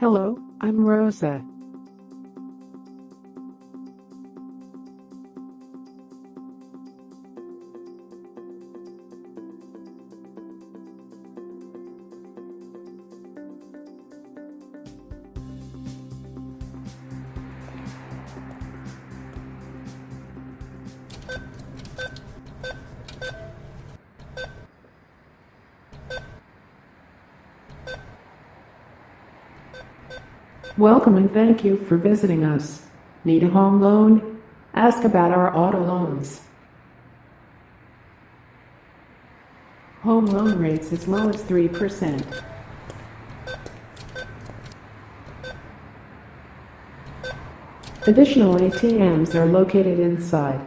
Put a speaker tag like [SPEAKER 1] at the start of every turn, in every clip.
[SPEAKER 1] Hello, I'm Rosa. Welcome and thank you for visiting us. Need a home loan? Ask about our auto loans. Home loan rates as low as 3%. Additional ATMs are located inside.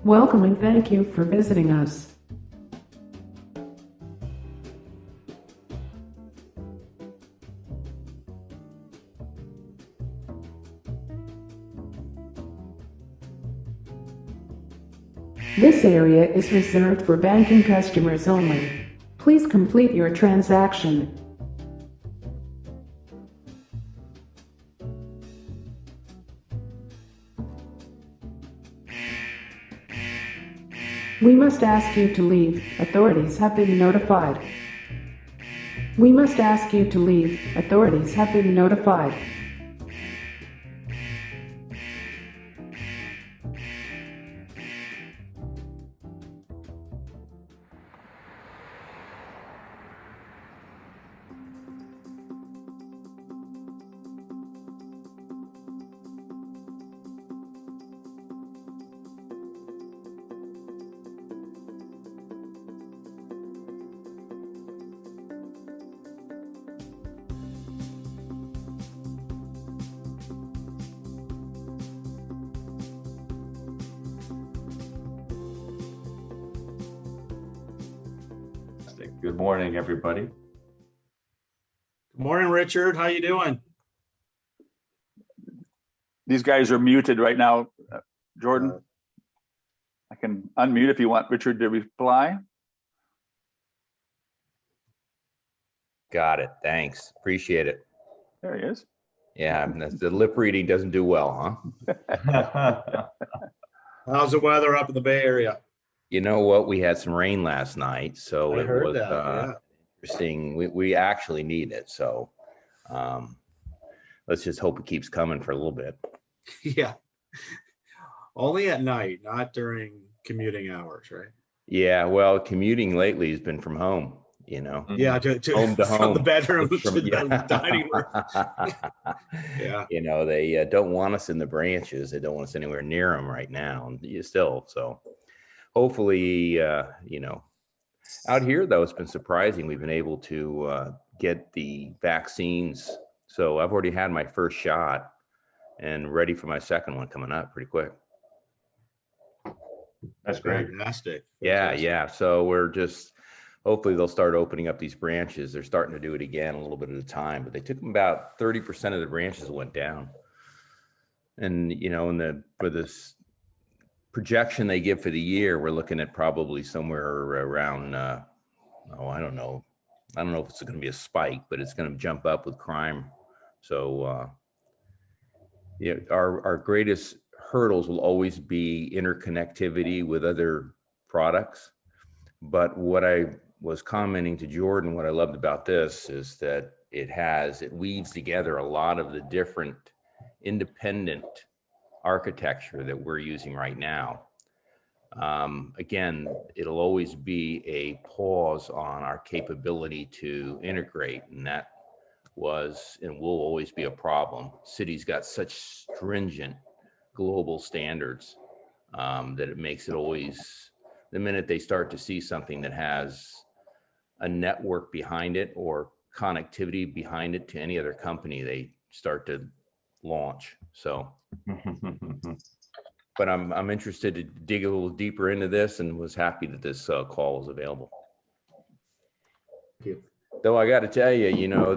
[SPEAKER 1] Welcome and thank you for visiting us. This area is reserved for banking customers only. Please complete your transaction. We must ask you to leave. Authorities have been notified. We must ask you to leave. Authorities have been notified.
[SPEAKER 2] Good morning, everybody.
[SPEAKER 3] Good morning, Richard. How you doing?
[SPEAKER 2] These guys are muted right now. Jordan, I can unmute if you want Richard to reply.
[SPEAKER 4] Got it. Thanks. Appreciate it.
[SPEAKER 2] There he is.
[SPEAKER 4] Yeah, the lip reading doesn't do well, huh?
[SPEAKER 3] How's the weather up in the Bay Area?
[SPEAKER 4] You know what? We had some rain last night, so
[SPEAKER 3] I
[SPEAKER 4] it
[SPEAKER 3] heard
[SPEAKER 4] was
[SPEAKER 3] that, yeah.
[SPEAKER 4] interesting. We actually need it, so let's just hope it keeps coming for a little bit.
[SPEAKER 3] Yeah. Only at night, not during commuting hours, right?
[SPEAKER 4] Yeah, well, commuting lately has been from home, you know.
[SPEAKER 3] Yeah,
[SPEAKER 4] Home to
[SPEAKER 3] from
[SPEAKER 4] home.
[SPEAKER 3] the bedroom to the
[SPEAKER 4] Yeah.
[SPEAKER 3] dining room. Yeah.
[SPEAKER 4] You know, they don't want us in the branches. They don't want us anywhere near them right now. And you still, so hopefully, you know, out here though, it's been surprising. We've been able to get the vaccines. So I've already had my first shot and ready for my second one coming up pretty quick.
[SPEAKER 2] That's great.
[SPEAKER 3] Fantastic.
[SPEAKER 4] Yeah. So we're just, hopefully they'll start opening up these branches. They're starting to do it again a little bit at a time, but they took them about 30% of the branches went down. And, you know, for this projection they give for the year, we're looking at probably somewhere around, I don't know if it's going to be a spike, but it's going to jump up with crime. So, yeah, our greatest hurdles will always be interconnectivity with other products. But what I was commenting to Jordan, what I loved about this is that it weaves together a lot of the different independent architecture that we're using right now. Again, it'll always be a pause on our capability to integrate, and that was and will always be a problem. Cities got such stringent global standards that it makes it always, the minute they start to see something that has a network behind it or connectivity behind it to any other company, they start to launch. So, but I'm interested to dig a little deeper into this and was happy that this call was available.
[SPEAKER 3] Thank you.
[SPEAKER 4] Though I got to tell you, you know,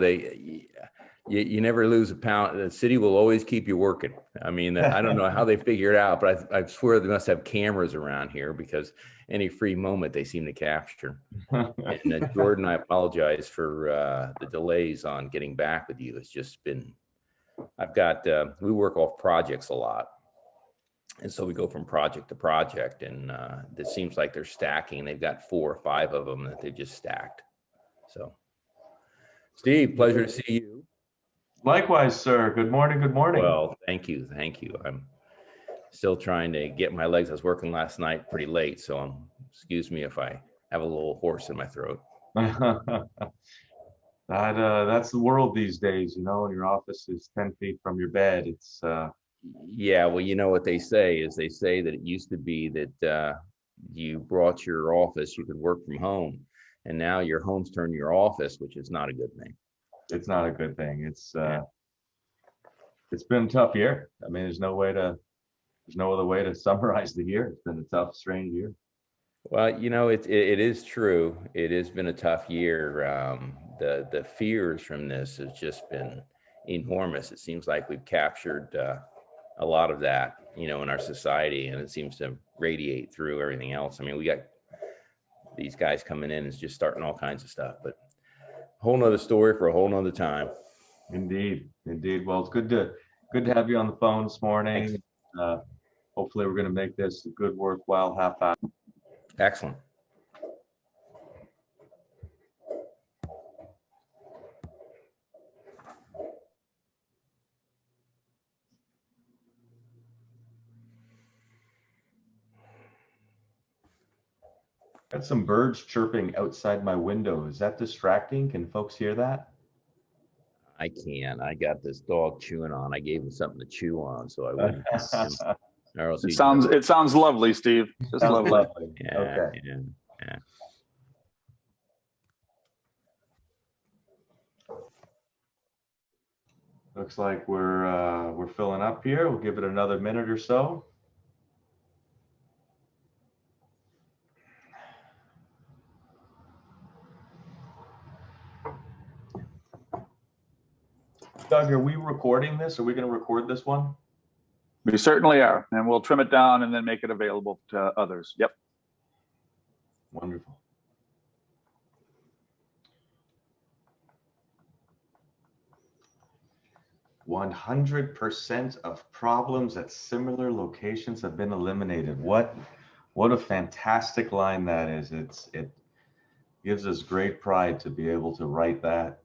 [SPEAKER 4] you never lose a pound. The city will always keep you working. I mean, I don't know how they figure it out, but I swear they must have cameras around here because any free moment they seem to capture. And Jordan, I apologize for the delays on getting back with you. It's just been, we work off projects a lot. And so we go from project to project, and it seems like they're stacking. They've got 4 or 5 of them that they've just stacked. So, Steve, pleasure to see you.
[SPEAKER 5] Likewise, sir. Good morning. Good morning.
[SPEAKER 4] Well, thank you. Thank you. I'm still trying to get my legs. I was working last night pretty late, so excuse me if I have a little hoarse in my throat.
[SPEAKER 5] That's the world these days, you know, and your office is 10 feet from your bed. It's
[SPEAKER 4] Yeah, well, you know what they say that it used to be that you brought your office, you could work from home, and now your home's turned your office, which is not a good thing.
[SPEAKER 5] it's not a good thing. It's been a tough year. I mean, there's no other way to summarize the year. It's been a tough, strange year.
[SPEAKER 4] Well, you know, it is true. It has been a tough year. The fears from this has just been enormous. It seems like we've captured a lot of that, you know, in our society, and it seems to radiate through everything else. I mean, we got these guys coming in and just starting all kinds of stuff, but a whole nother story for a whole nother time.
[SPEAKER 5] Indeed, indeed. Well, it's good to have you on the phone this morning. Hopefully, we're going to make this a good, worthwhile half hour.
[SPEAKER 4] Excellent.
[SPEAKER 5] Got some birds chirping outside my window. Is that distracting? Can folks hear that?
[SPEAKER 4] I can. I got this dog chewing on. I gave him something to chew on, so I wouldn't. Or else
[SPEAKER 2] It sounds lovely, Steve. Just
[SPEAKER 5] Sounds
[SPEAKER 2] lovely.
[SPEAKER 5] lovely.
[SPEAKER 4] Yeah,
[SPEAKER 5] Okay.
[SPEAKER 4] yeah.
[SPEAKER 5] Looks like we're filling up here. We'll give it another minute or so. Doug, are we recording this? Are we going to record this one?
[SPEAKER 2] We certainly are, and we'll trim it down and then make it available to others. Yep.
[SPEAKER 5] Wonderful. "100% of problems at similar locations have been eliminated." What a fantastic line that is. It gives us great pride to be able to write that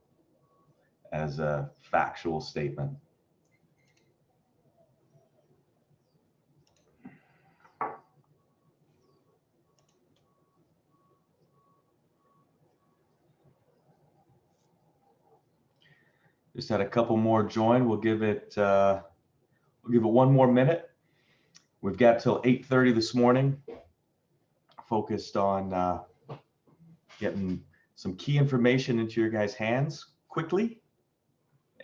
[SPEAKER 5] as a factual statement. Just had a couple more join. We'll give it one more minute. We've got till 8:30 this morning, focused on getting some key information into your guys' hands quickly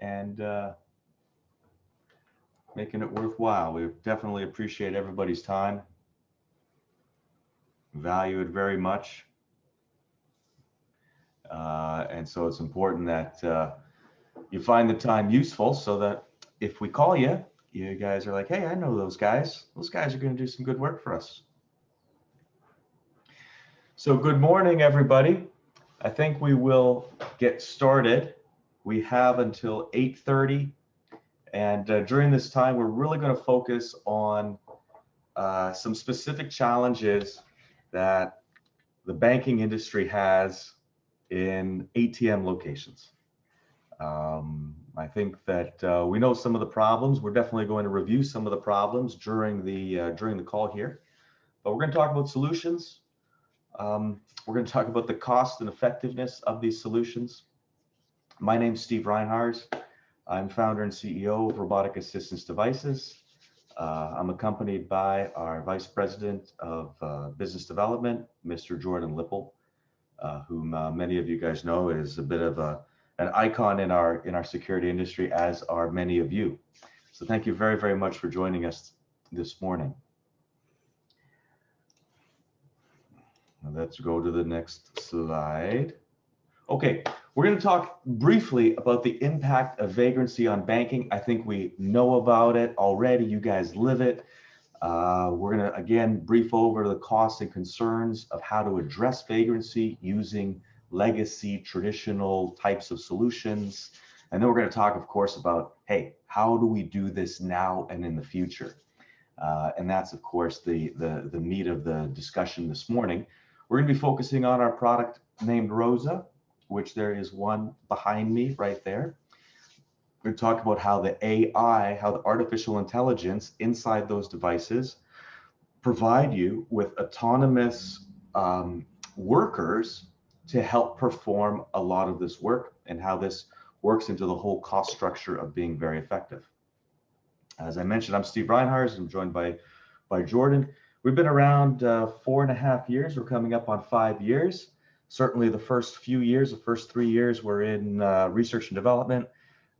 [SPEAKER 5] and making it worthwhile. We definitely appreciate everybody's time. Value it very much. And so it's important that you find the time useful so that if we call you, you guys are like, hey, I know those guys. Those guys are going to do some good work for us. So good morning, everybody. I think we will get started. We have until 8:30. And during this time, we're really going to focus on some specific challenges that the banking industry has in ATM locations. I think that we know some of the problems. We're definitely going to review some of the problems during the call here, but we're going to talk about solutions. We're going to talk about the cost and effectiveness of these solutions. My name's Steve Reinhardt. I'm founder and CEO of Robotic Assistance Devices. I'm accompanied by our Vice President of Business Development, Mr. Jordan Lipple, whom many of you guys know is a bit of an icon in our security industry, as are many of you. So thank you very, very much for joining us this morning. Now let's go to the next slide. Okay, We're going to talk briefly about the impact of vagrancy on banking. I think we know about it already. You guys live it. We're going to, again, brief over the costs and concerns of how to address vagrancy using legacy traditional types of solutions. And then we're going to talk, of course, about, hey, how do we do this now and in the future? And that's, of course, the meat of the discussion this morning. We're going to be focusing on our product named Rosa, which there is one behind me right there. We're going to talk about how the AI, how the artificial intelligence inside those devices provide you with autonomous workers to help perform a lot of this work, and how this works into the whole cost structure of being very effective. As I mentioned, I'm Steve Reinhardt. I'm joined by Jordan. We've been around 4.5 years. We're coming up on 5 years. Certainly the first few years, the first 3 years, were in research and development.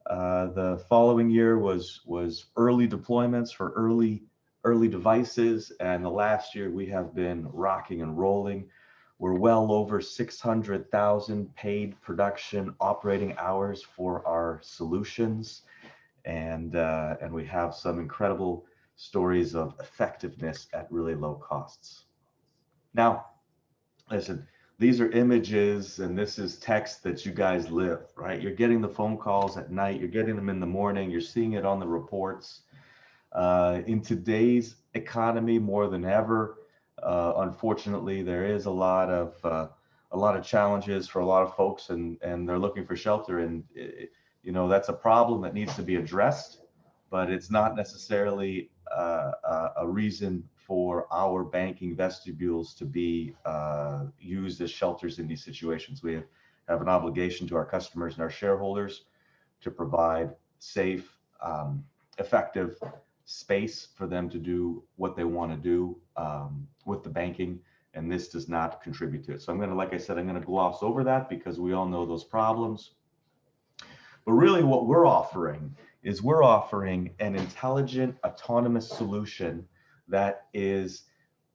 [SPEAKER 5] The following year was early deployments for early devices, and the last year we have been rocking and rolling. We're well over 600,000 paid production operating hours for our solutions, and we have some incredible stories of effectiveness at really low costs. Now, listen. These are images and this is text that you guys live, right? You're getting the phone calls at night, you're getting them in the morning, you're seeing it on the reports. In today's economy, more than ever, unfortunately, there is a lot of challenges for a lot of folks, and they're looking for shelter. And you know, that's a problem that needs to be addressed, but it's not necessarily a reason for our banking vestibules to be used as shelters in these situations. We have an obligation to our customers and our shareholders to provide safe, effective space for them to do what they want to do with the banking, and this does not contribute to it. So I'm going to, like I said, I'm going to gloss over that because we all know those problems. But really what we're offering is we're offering an intelligent, autonomous solution that is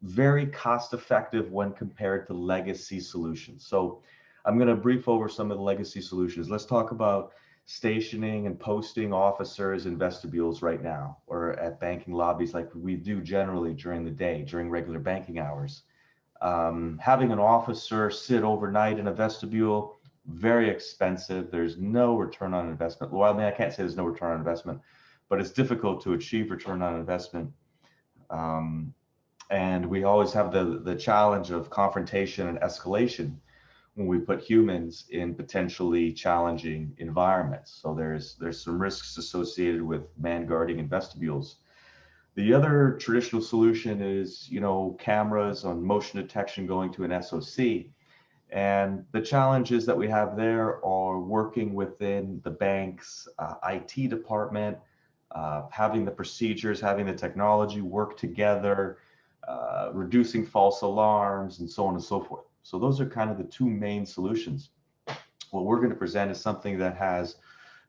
[SPEAKER 5] very cost effective when compared to legacy solutions. So I'm going to brief over some of the legacy solutions. Let's talk about stationing and posting officers in vestibules right now, or at banking lobbies like we do generally during the day, during regular banking hours. Having an officer sit overnight in a vestibule, very expensive. There's no return on investment. Well, I mean, I can't say there's no return on investment, but it's difficult to achieve return on investment. And we always have the challenge of confrontation and escalation when we put humans in potentially challenging environments. So there's some risks associated with man guarding in vestibules. The other traditional solution is, you know, cameras on motion detection going to an SOC. And the challenges that we have there are working within the bank's IT department, having the procedures, having the technology work together, reducing false alarms, and so on and so forth. So those are kind of the two main solutions. What we're going to present is something that has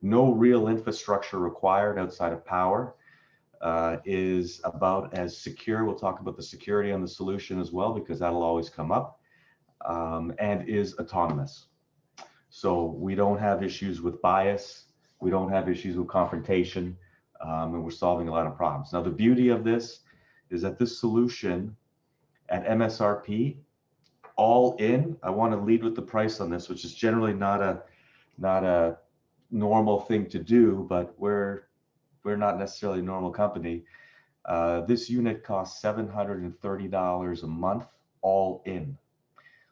[SPEAKER 5] no real infrastructure required outside of power, is about as secure. We'll talk about the security on the solution as well, because that'll always come up, and is autonomous. So we don't have issues with bias. We don't have issues with confrontation. And we're solving a lot of problems. Now, the beauty of this is that this solution at MSRP, all in, I want to lead with the price on this, which is generally not a normal thing to do, but we're not necessarily a normal company. This unit costs $730 a month, all in.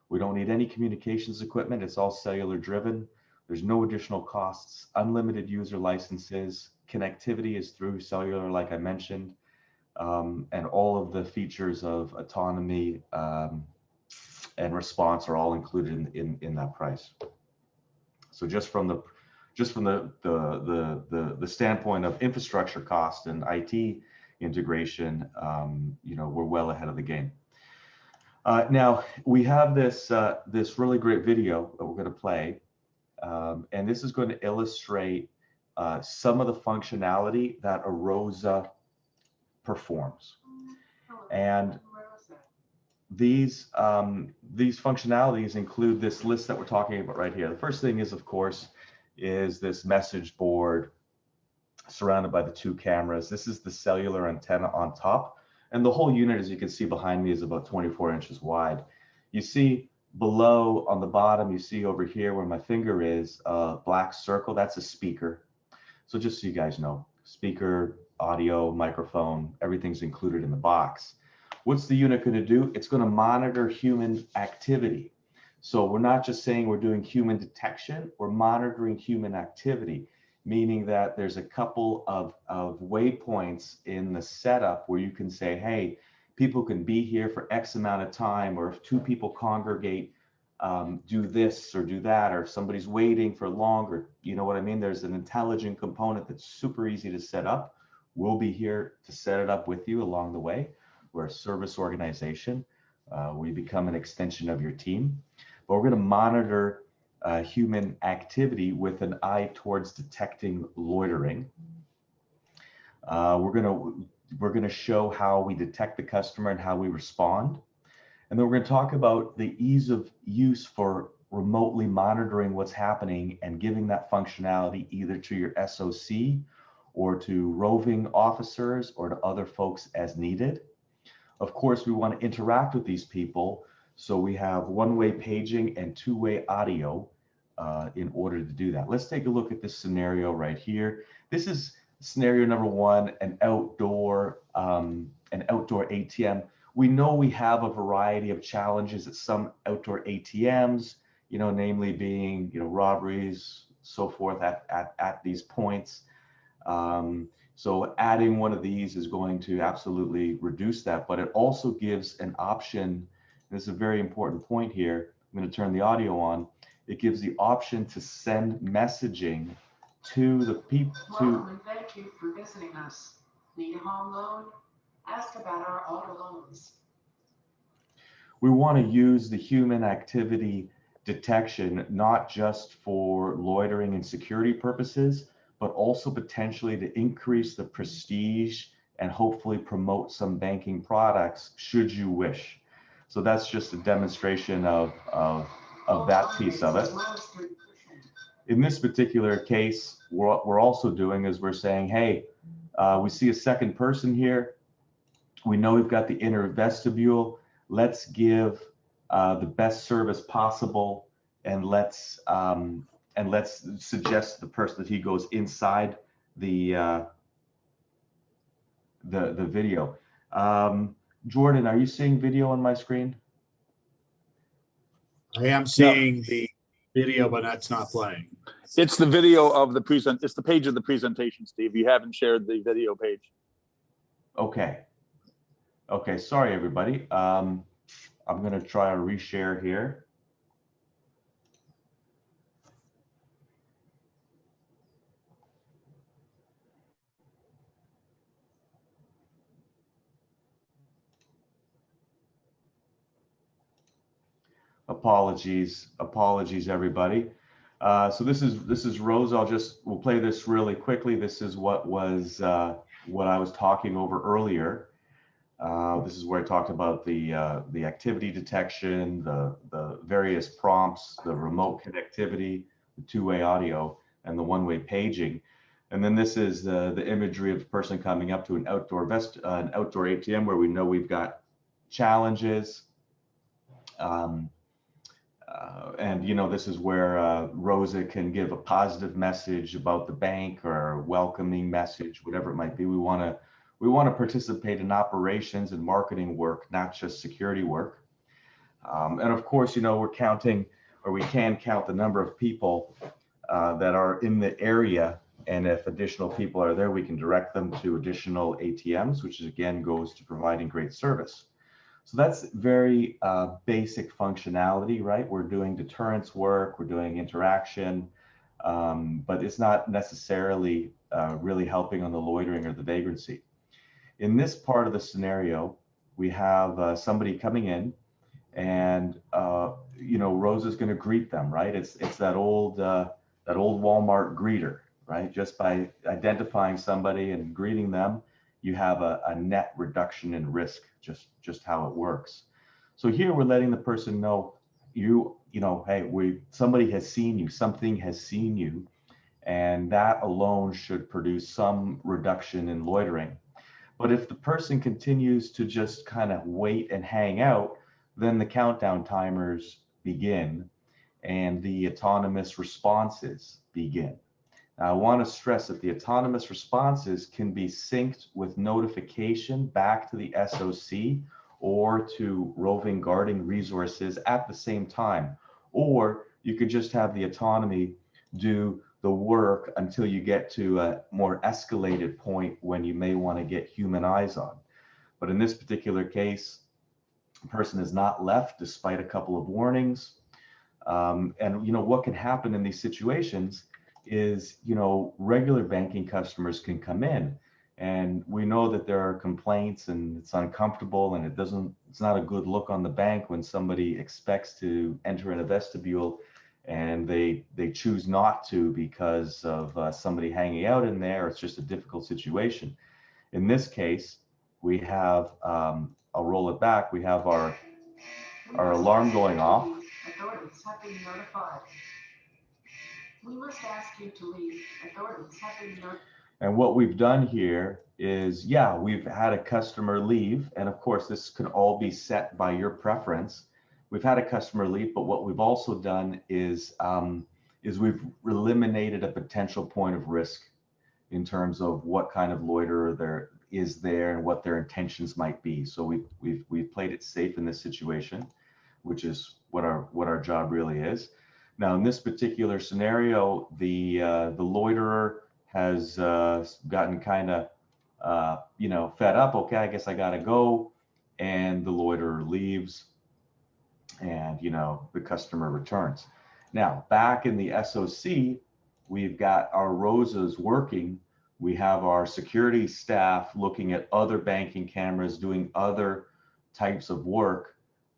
[SPEAKER 5] We don't need any communications equipment. It's all cellular driven. There's no additional costs, unlimited user licenses. Connectivity is through cellular, like I mentioned, and all of the features of autonomy and response are all included in that price. So just from the standpoint of infrastructure cost and IT integration, you know, we're well ahead of the game. Now we have this really great video that we're going to play, and this is going to illustrate some of the functionality that a Rosa performs. And these functionalities include this list that we're talking about right here. The first thing is, of course, is this message board surrounded by the 2 cameras. This is the cellular antenna on top. And the whole unit, as you can see behind me, is about 24 inches wide. You see below on the bottom, you see over here where my finger is, a black circle, that's a speaker. So just so you guys know, speaker, audio, microphone, everything's included in the box. What's the unit going to do? It's going to monitor human activity. So we're not just saying we're doing human detection, we're monitoring human activity, meaning that there's a couple of waypoints in the setup where you can say, hey, people can be here for X amount of time, or if 2 people congregate, do this or do that, or if somebody's waiting for longer, you know what I mean? There's an intelligent component that's super easy to set up. We'll be here to set it up with you along the way. We're a service organization. We become an extension of your team, but we're going to monitor human activity with an eye towards detecting loitering. We're going to show how we detect the customer and how we respond. And then we're going to talk about the ease of use for remotely monitoring what's happening and giving that functionality either to your SOC or to roving officers or to other folks as needed. Of course, we want to interact with these people, so we have one-way paging and two-way audio in order to do that. Let's take a look at this scenario right here. This is scenario number 1, an outdoor ATM. We know we have a variety of challenges at some outdoor ATMs, you know, namely being, you know, robberies, so forth at these points. So adding one of these is going to absolutely reduce that, but it also gives an option. This is a very important point here. I'm going to turn the audio on. It gives the option to send messaging to the people.
[SPEAKER 1] Welcome and thank you for visiting us. Need a home loan? Ask about our auto loans.
[SPEAKER 5] We want to use the human activity detection not just for loitering and security purposes, but also potentially to increase the prestige and hopefully promote some banking products should you wish. So that's just a demonstration of that piece of it. In this particular case, what we're also doing is we're saying, hey, we see a second person here. We know we've got the inner vestibule. Let's give the best service possible, and let's suggest the person that he goes inside the video. Jordan, are you seeing video on my screen?
[SPEAKER 3] I am seeing the video, but that's not playing.
[SPEAKER 2] It's the video of the it's the page of the presentation, Steve. You haven't shared the video page.
[SPEAKER 5] Okay. Okay, sorry everybody. I'm gonna try to reshare here. Apologies everybody. So this is Rose. We'll play this really quickly. This is what I was talking over earlier. This is where I talked about the activity detection, the various prompts, the remote connectivity, the two-way audio, and the one-way paging. And then this is the imagery of a person coming up to an outdoor ATM where we know we've got challenges. And you know, this is where Rosa can give a positive message about the bank or a welcoming message, whatever it might be. We want to participate in operations and marketing work, not just security work. And of course, you know, we can count the number of people that are in the area. And if additional people are there, we can direct them to additional ATMs, which again goes to providing great service. So that's very basic functionality, right? We're doing deterrence work, we're doing interaction, but it's not necessarily really helping on the loitering or the vagrancy. In this part of the scenario, we have somebody coming in, and you know, Rosa's going to greet them, right? It's that old Walmart greeter, right? Just by identifying somebody and greeting them, you have a net reduction in risk, just how it works. So here we're letting the person know, you know, hey, somebody has seen you, something has seen you, and that alone should produce some reduction in loitering. But if the person continues to just kind of wait and hang out, then the countdown timers begin and the autonomous responses begin. Now, I want to stress that the autonomous responses can be synced with notification back to the SOC or to roving guarding resources at the same time. Or you could just have the autonomy do the work until you get to a more escalated point when you may want to get human eyes on. But in this particular case, the person is not left despite a couple of warnings. And you know what can happen in these situations is, you know, regular banking customers can come in, and we know that there are complaints and it's uncomfortable and it's not a good look on the bank when somebody expects to enter in a vestibule and they choose not to because of somebody hanging out in there. It's just a difficult situation. In this case, we have, I'll roll it back. We have our alarm going off.
[SPEAKER 1] Authorities have been notified. We must ask you to leave. Authorities have been notified.
[SPEAKER 5] And what we've done here is, yeah, we've had a customer leave. And of course, this can all be set by your preference. We've had a customer leave, but what we've also done is we've eliminated a potential point of risk in terms of what kind of loiterer there is there and what their intentions might be. So we've played it safe in this situation, which is what our job really is. Now, in this particular scenario, the loiterer has gotten kind of you know, fed up. Okay, I guess I gotta go, and the loiterer leaves, and you know, the customer returns. Now, back in the SOC, we've got our ROSAs working. We have our security staff looking at other banking cameras, doing other types of work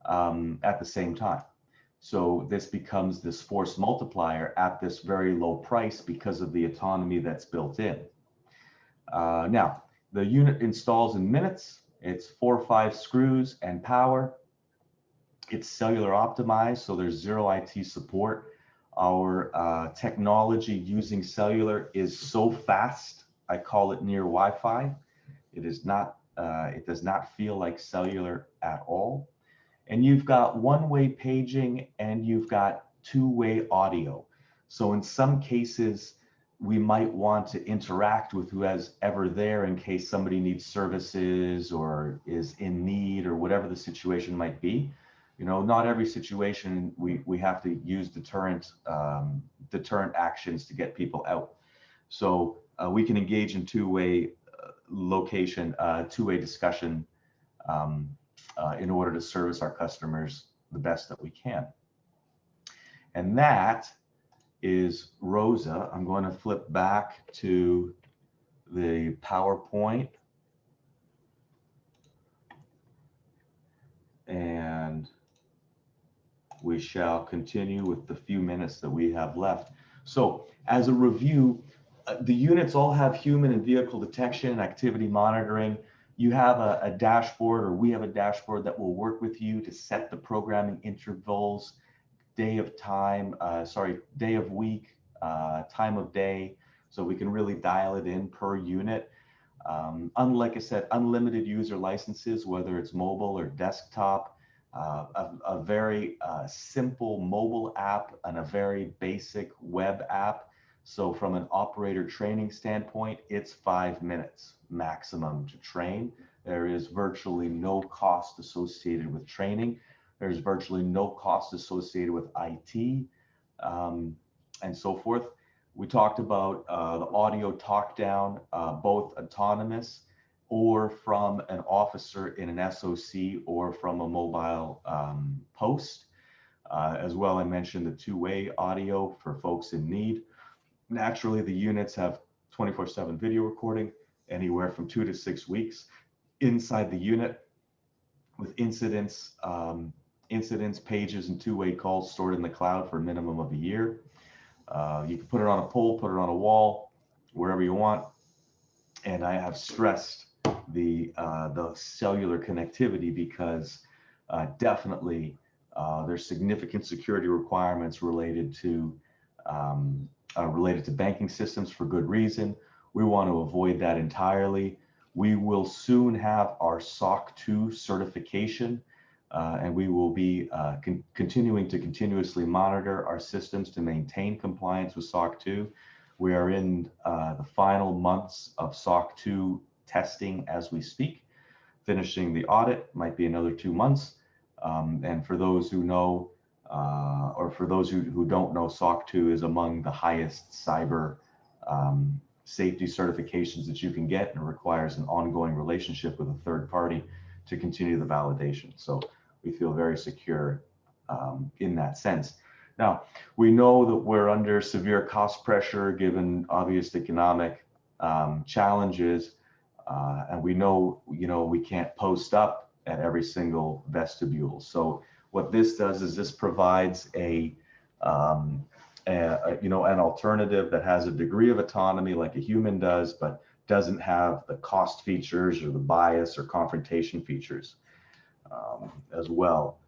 [SPEAKER 5] at the same time. So this becomes this force multiplier at this very low price because of the autonomy that's built in. Now, the unit installs in minutes. It's 4 or 5 screws and power. It's cellular optimized, so there's zero IT support. Our technology using cellular is so fast, I call it near Wi-Fi. It is not. It does not feel like cellular at all. And you've got one-way paging and you've got two-way audio. So in some cases, we might want to interact with whoever's ever there in case somebody needs services or is in need or whatever the situation might be. You know, not every situation we have to use deterrent actions to get people out. So we can engage in two-way two-way discussion in order to service our customers the best that we can. And that is ROSA. I'm going to flip back to the PowerPoint. And we shall continue with the few minutes that we have left. So as a review, the units all have human and vehicle detection and activity monitoring. You have a dashboard, or we have a dashboard that will work with you to set the programming intervals, day of week, time of day, so we can really dial it in per unit. Like I said, unlimited user licenses, whether it's mobile or desktop, a very simple mobile app and a very basic web app. So from an operator training standpoint, it's 5 minutes maximum to train. There is virtually no cost associated with training. There's virtually no cost associated with IT and so forth. We talked about the audio talk down, both autonomous or from an officer in an SOC or from a mobile post. As well, I mentioned the two-way audio for folks in need. Naturally, the units have 24/7 video recording, anywhere from 2 to 6 weeks inside the unit, with incidents, pages, and two-way calls stored in the cloud for a minimum of a year. You can put it on a pole, put it on a wall, wherever you want. And I have stressed the cellular connectivity because definitely there's significant security requirements related to banking systems for good reason. We want to avoid that entirely. We will soon have our SOC 2 certification, and we will be continuing to continuously monitor our systems to maintain compliance with SOC 2. We are in the final months of SOC 2 testing as we speak. Finishing the audit might be another 2 months. And for those who know, or for those who don't know, SOC 2 is among the highest cyber safety certifications that you can get, and requires an ongoing relationship with a third party to continue the validation. So we feel very secure in that sense. Now, we know that we're under severe cost pressure given obvious economic challenges, and we know, we can't post up at every single vestibule. So what this does is this provides an alternative that has a degree of autonomy like a human does, but doesn't have the cost features or the bias or confrontation features as well.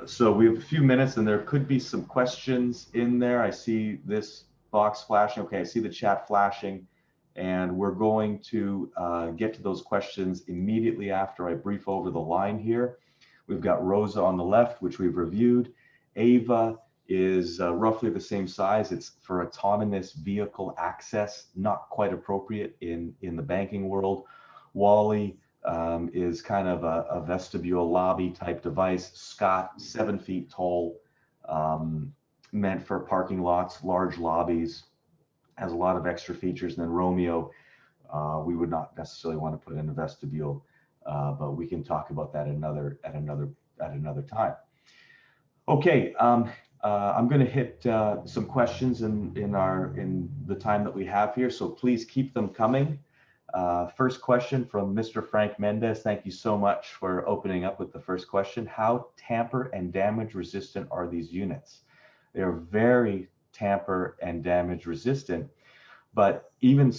[SPEAKER 5] So we have a few minutes, and there could be some questions in there. I see this box flashing. Okay, I see the chat flashing, and we're going to get to those questions immediately after I brief over the line here. We've got Rosa on the left, which we've reviewed. Ava is roughly the same size. It's for autonomous vehicle access, not quite appropriate in the banking world. Wally is kind of a vestibule lobby type device. Scott, 7 feet tall, meant for parking lots, large lobbies, has a lot of extra features. And then Romeo, we would not necessarily want to put in a vestibule, but we can talk about that at another time. Okay, I'm going to hit some questions in the time that we have here, so please keep them coming. First question from Mr. Frank Mendez. Thank you so much for opening up with the first question. How tamper and damage resistant are these units? They are very tamper and damage resistant, but even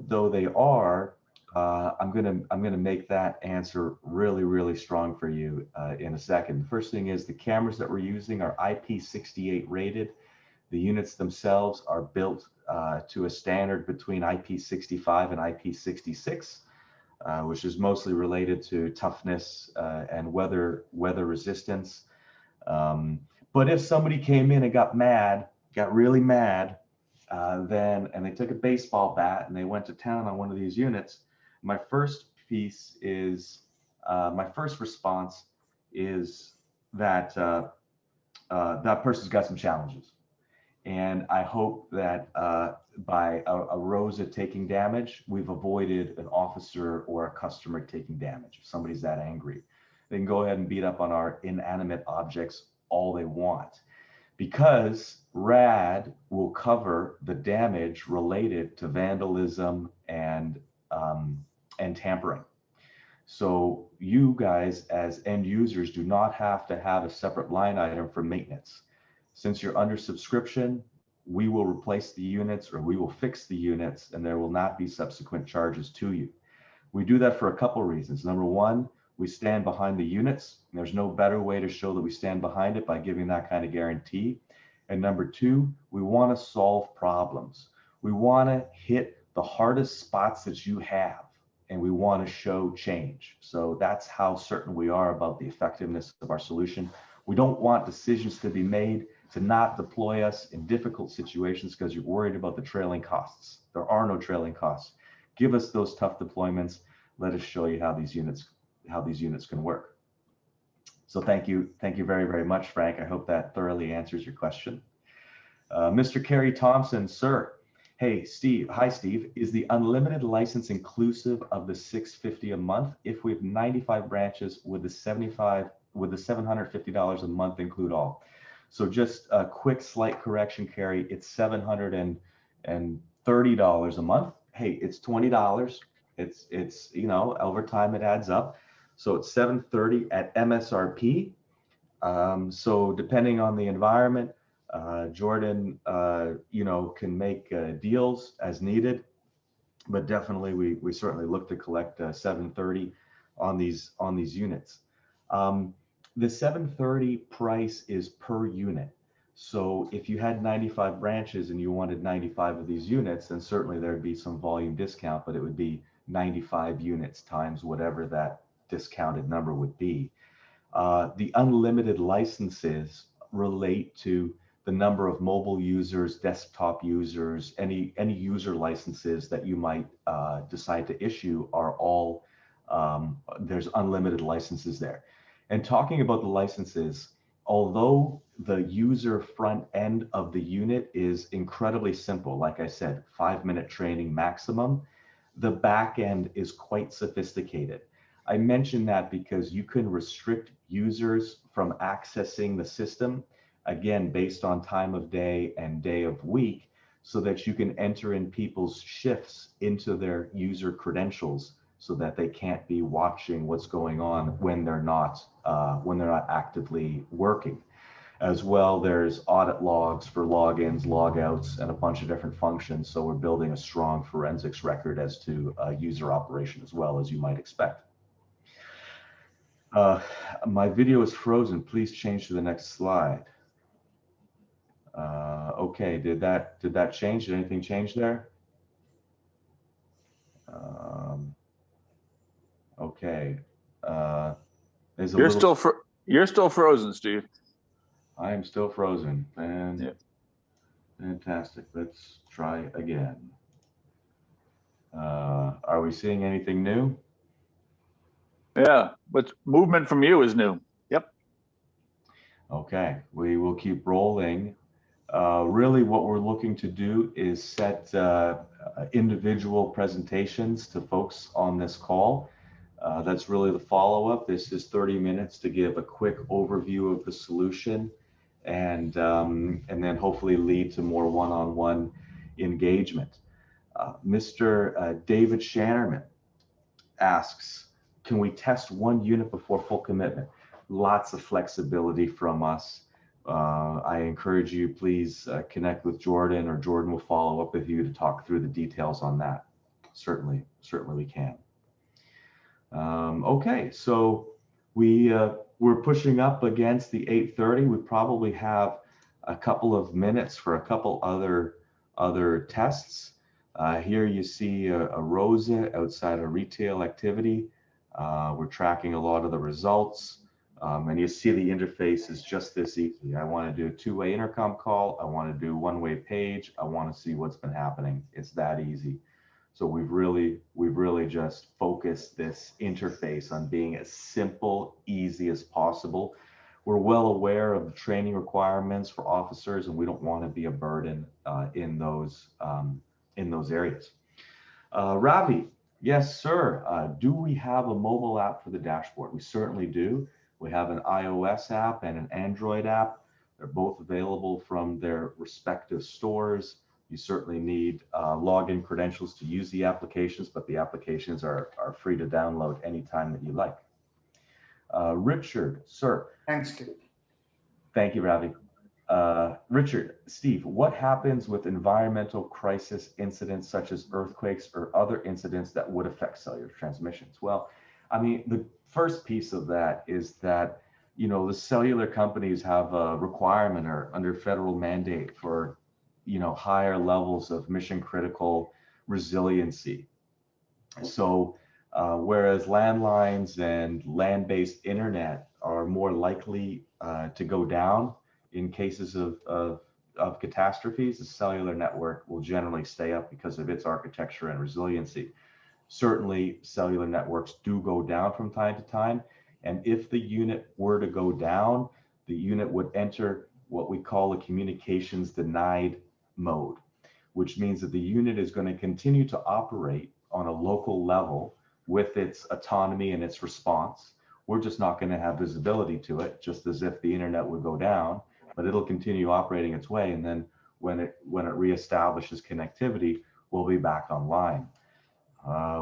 [SPEAKER 5] though they are, I'm gonna make that answer really strong for you in a second. The first thing is the cameras that we're using are IP68 rated. The units themselves are built to a standard between IP65 and IP66, which is mostly related to toughness and weather resistance. But if somebody came in and got really mad, and they took a baseball bat and they went to town on one of these units, my first response is that that person's got some challenges. And I hope that by a Rosa taking damage, we've avoided an officer or a customer taking damage. If somebody's that angry, they can go ahead and beat up on our inanimate objects all they want, because RAD will cover the damage related to vandalism and tampering. So you guys as end users do not have to have a separate line item for maintenance. Since you're under subscription, we will replace the units or we will fix the units, and there will not be subsequent charges to you. We do that for a couple reasons. Number one, we stand behind the units, and there's no better way to show that we stand behind it by giving that kind of guarantee. And number two, we want to solve problems. We want to hit the hardest spots that you have, and we want to show change. So that's how certain we are about the effectiveness of our solution. We don't want decisions to be made to not deploy us in difficult situations because you're worried about the trailing costs. There are no trailing costs. Give us those tough deployments. Let us show you how these units can work. So thank you very much, Frank. I hope that thoroughly answers your question. Mr. Kerry Thompson, sir. Hey, Steve. Hi, Steve. Is the unlimited license inclusive of the $650 a month? If we have 95 branches, would the $750 a month include all? So just a quick slight correction, Kerry. It's $730 a month. Hey, it's $20. It's over time it adds up. So it's $730 at MSRP. So depending on the environment, Jordan, can make deals as needed, but definitely we certainly look to collect $730 on these units. The 730 price is per unit. So if you had 95 branches and you wanted 95 of these units, then certainly there'd be some volume discount, but it would be 95 units times whatever that discounted number would be. The unlimited licenses relate to the number of mobile users, desktop users, any user licenses that you might decide to issue are all, there's unlimited licenses there. And talking about the licenses, although the user front end of the unit is incredibly simple, like I said, 5-minute training maximum, the back end is quite sophisticated. I mention that because you can restrict users from accessing the system, again, based on time of day and day of week, so that you can enter in people's shifts into their user credentials so that they can't be watching what's going on when they're not actively working. As well, there's audit logs for logins, logouts, and a bunch of different functions. So we're building a strong forensics record as to user operation as well, as you might expect. My video is frozen. Please change to the next slide. Okay, did that change? Did anything change there? Okay.
[SPEAKER 2] You're still frozen, Steve.
[SPEAKER 5] I am still frozen.
[SPEAKER 2] Yep.
[SPEAKER 5] Fantastic. Let's try again. Are we seeing anything new?
[SPEAKER 2] Yeah, but movement from you is new. Yep.
[SPEAKER 5] Okay, we will keep rolling. Really what we're looking to do is set individual presentations to folks on this call. That's really the follow-up. This is 30 minutes to give a quick overview of the solution and then hopefully lead to more one-on-one engagement. Mr. David Shannerman asks, can we test one unit before full commitment? Lots of flexibility from us. I encourage you, please connect with Jordan, or Jordan will follow up with you to talk through the details on that. Certainly we can. Okay, so we're pushing up against the 8:30. We probably have a couple of minutes for a couple other tests. Here you see a ROSA outside of retail activity. We're tracking a lot of the results. And you see the interface is just this easy. I want to do a two-way intercom call. I want to do one-way page. I want to see what's been happening. It's that easy. So we've really just focused this interface on being as simple, easy as possible. We're well aware of the training requirements for officers, and we don't want to be a burden in those areas. Ravi, yes, sir. Do we have a mobile app for the dashboard? We certainly do. We have an iOS app and an Android app. They're both available from their respective stores. You certainly need login credentials to use the applications, but the applications are free to download anytime that you like. Richard, sir.
[SPEAKER 6] Thanks, Steve.
[SPEAKER 5] Thank you, Ravi. Richard, Steve, what happens with environmental crisis incidents such as earthquakes or other incidents that would affect cellular transmissions? Well, I mean, the first piece of that is that, you know, the cellular companies have a requirement or under federal mandate for, you know, higher levels of mission critical resiliency. So whereas landlines and land-based internet are more likely to go down in cases of catastrophes, the cellular network will generally stay up because of its architecture and resiliency. Certainly, cellular networks do go down from time to time. And if the unit were to go down, the unit would enter what we call a communications denied mode, which means that the unit is going to continue to operate on a local level with its autonomy and its response. We're just not going to have visibility to it, just as if the internet would go down, but it'll continue operating its way. And then when it reestablishes connectivity, we'll be back online.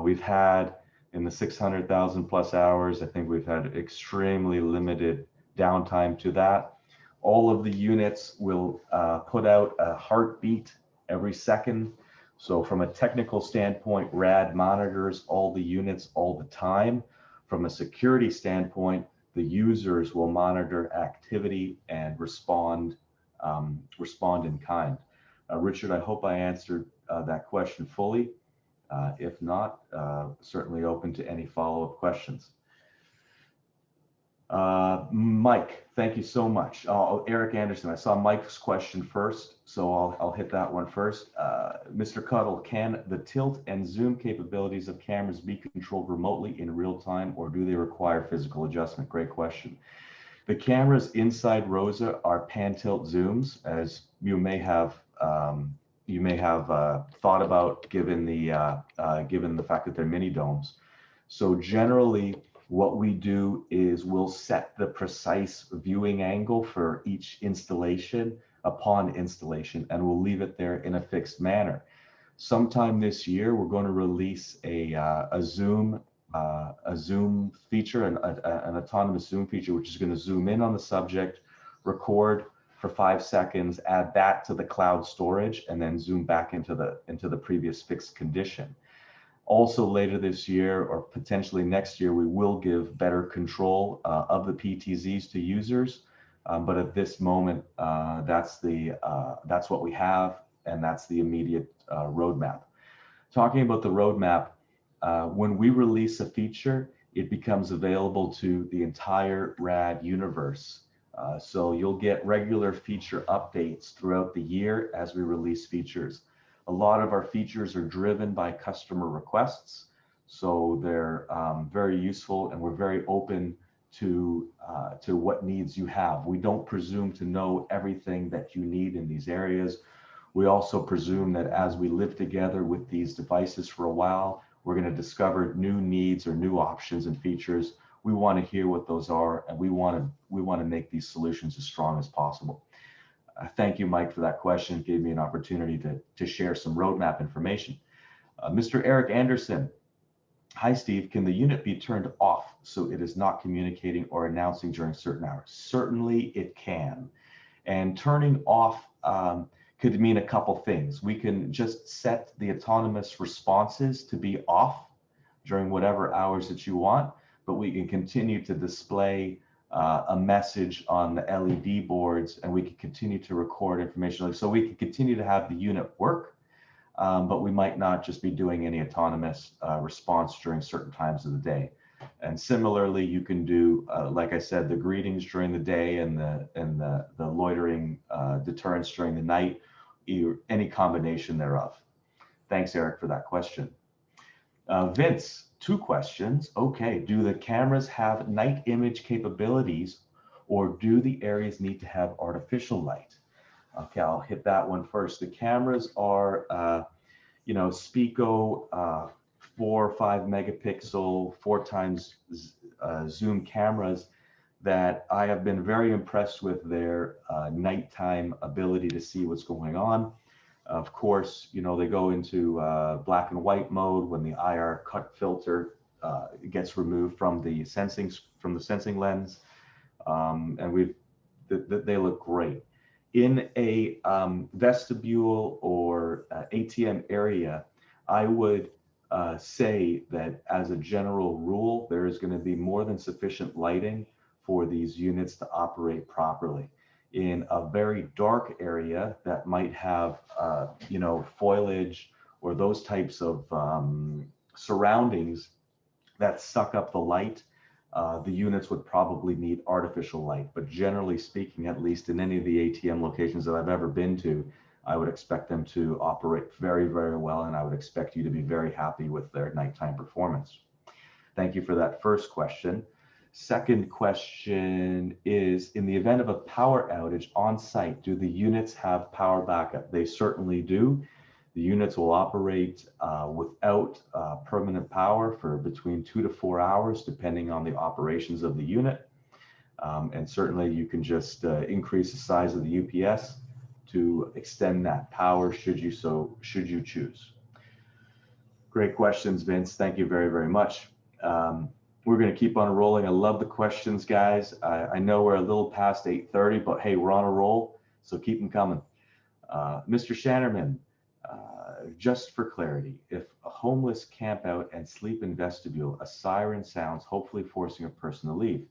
[SPEAKER 5] We've had in the 600,000 plus hours, I think we've had extremely limited downtime to that. All of the units will put out a heartbeat every second. So from a technical standpoint, RAD monitors all the units all the time. From a security standpoint, the users will monitor activity and respond in kind. Richard, I hope I answered that question fully. If not, certainly open to any follow-up questions. Mike, thank you so much. Oh, Eric Anderson, I saw Mike's question first, so I'll hit that one first. Mr. Cuddle, can the tilt and zoom capabilities of cameras be controlled remotely in real time, or do they require physical adjustment? Great question. The cameras inside Rosa are pan tilt zooms, as you may have thought about, given the fact that they're mini domes. So generally, what we do is we'll set the precise viewing angle for each installation upon installation, and we'll leave it there in a fixed manner. Sometime this year, we're going to release a zoom feature, an autonomous zoom feature, which is going to zoom in on the subject, record for 5 seconds, add that to the cloud storage, and then zoom back into the previous fixed condition. Also later this year, or potentially next year, we will give better control of the PTZs to users. But at this moment, that's what we have, and that's the immediate roadmap. Talking about the roadmap, when we release a feature, it becomes available to the entire RAD universe. So you'll get regular feature updates throughout the year as we release features. A lot of our features are driven by customer requests, so they're very useful, and we're very open to what needs you have. We don't presume to know everything that you need in these areas. We also presume that as we live together with these devices for a while, we're going to discover new needs or new options and features. We want to hear what those are, and we want to make these solutions as strong as possible. Thank you, Mike, for that question. It gave me an opportunity to share some roadmap information. Mr. Eric Anderson, hi, Steve. Can the unit be turned off so it is not communicating or announcing during certain hours? Certainly it can. And turning off could mean a couple things. We can just set the autonomous responses to be off during whatever hours that you want, but we can continue to display a message on the LED boards, and we can continue to record information. So we can continue to have the unit work, but we might not just be doing any autonomous response during certain times of the day. And similarly, you can do, like I said, the greetings during the day and the loitering deterrence during the night, any combination thereof. Thanks, Eric, for that question. Vince, 2 questions. Okay, do the cameras have night image capabilities, or do the areas need to have artificial light? Okay, I'll hit that one first. The cameras are, Spico 4 or 5 megapixel, 4 times zoom cameras that I have been very impressed with their nighttime ability to see what's going on. Of course, they go into black and white mode when the IR cut filter gets removed from the sensing lens, and they look great. In a vestibule or ATM area, I would say that as a general rule, there is going to be more than sufficient lighting for these units to operate properly. In a very dark area that might have, foliage or those types of surroundings that suck up the light, the units would probably need artificial light. But generally speaking, at least in any of the ATM locations that I've ever been to, I would expect them to operate very, very well, and I would expect you to be very happy with their nighttime performance. Thank you for that first question. Second question is, in the event of a power outage on site, do the units have power backup? They certainly do. The units will operate without permanent power for between 2 to 4 hours, depending on the operations of the unit. And certainly you can just increase the size of the UPS to extend that power should you choose. Great questions, Vince. Thank you very, very much. We're going to keep on rolling. I love the questions, guys. I know we're a little past 8:30, but hey, we're on a roll, so keep them coming. Mr. Shannerman, just for clarity, if a homeless camp out and sleep in vestibule, a siren sounds, hopefully forcing a person to leave.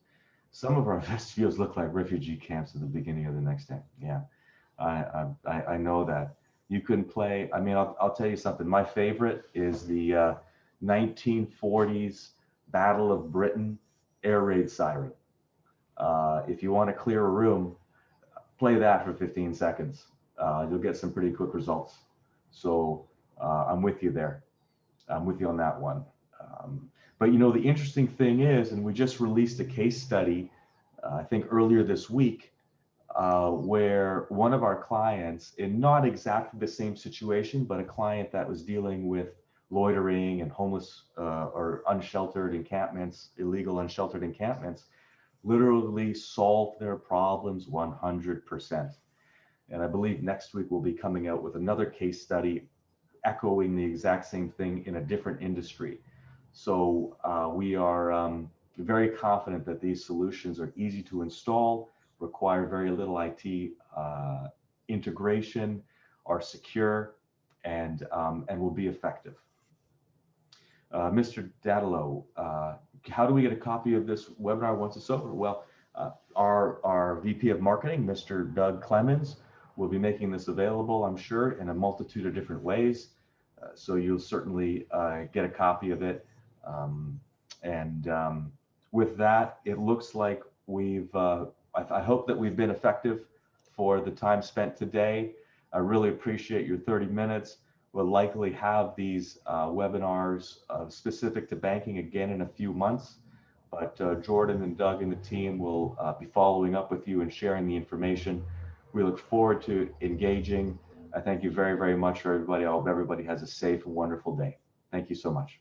[SPEAKER 5] some of our vestibules look like refugee camps at the beginning of the next day. Yeah, I know that. You can play, I mean, I'll tell you something. My favorite is the 1940s Battle of Britain air raid siren. If you want to clear a room, play that for 15 seconds. You'll get some pretty quick results. So I'm with you there. I'm with you on that one. But you know, the interesting thing is, and we just released a case study, I think earlier this week, where one of our clients, in not exactly the same situation, but a client that was dealing with loitering and homeless or unsheltered encampments, illegal unsheltered encampments, literally solved their problems 100%. And I believe next week we'll be coming out with another case study echoing the exact same thing in a different industry. So we are very confident that these solutions are easy to install, require very little IT integration, are secure, and will be effective. Mr. Dadalo, how do we get a copy of this webinar once it's over? Well, our VP of Marketing, Mr. Doug Clemens, will be making this available, I'm sure, in a multitude of different ways. So you'll certainly get a copy of it. With that, it looks like we've, I hope that we've been effective for the time spent today. I really appreciate your 30 minutes. We'll likely have these webinars specific to banking again in a few months, but Jordan and Doug and the team will be following up with you and sharing the information. We look forward to engaging. I thank you very, very much for everybody. I hope everybody has a safe and wonderful day. Thank you so much.